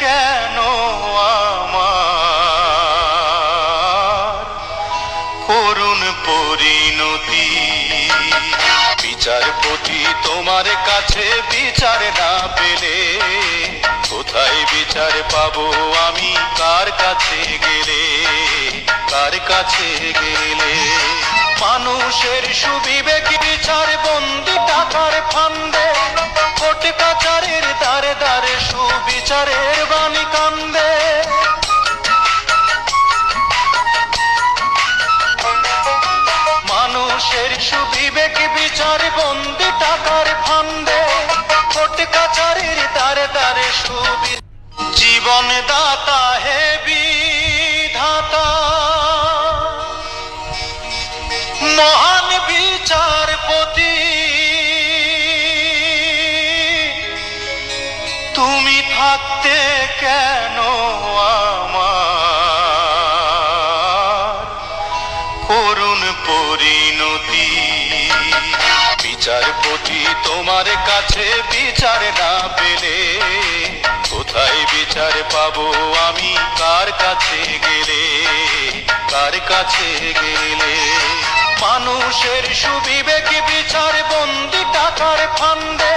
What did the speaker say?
কেন আমার করুণ পরিণতি? বিচারপতি তোমার কাছে বিচার না পেলে কোথায় বিচার পাবো আমি? কার কাছে গেলে, কার কাছে গেলে? মানুষের সুবিবেক বিচার বন্দি টাকার ফান্দে, কোর্ট কাচারের দ্বারে দ্বারে সুবিচারের বাণী কান্দে। মানুষের সুবিবেক বিচার বন্দি টাকার ফান্দে, কোর্ট কাচারের দ্বারে দ্বারে জীবন দাতা হে বিধাতা, মহান বিচারপতি, তুমি থাকতে কেন আমার করুণ পরিণতি? বিচারপতি তোমার কাছে বিচার না পেলে কোথায় বিচার পাবো আমি? কার কাছে গেলে, কার কাছে গেলে? মানুষের সুবিবেক বিচার বন্দি টাকার ফান্দে,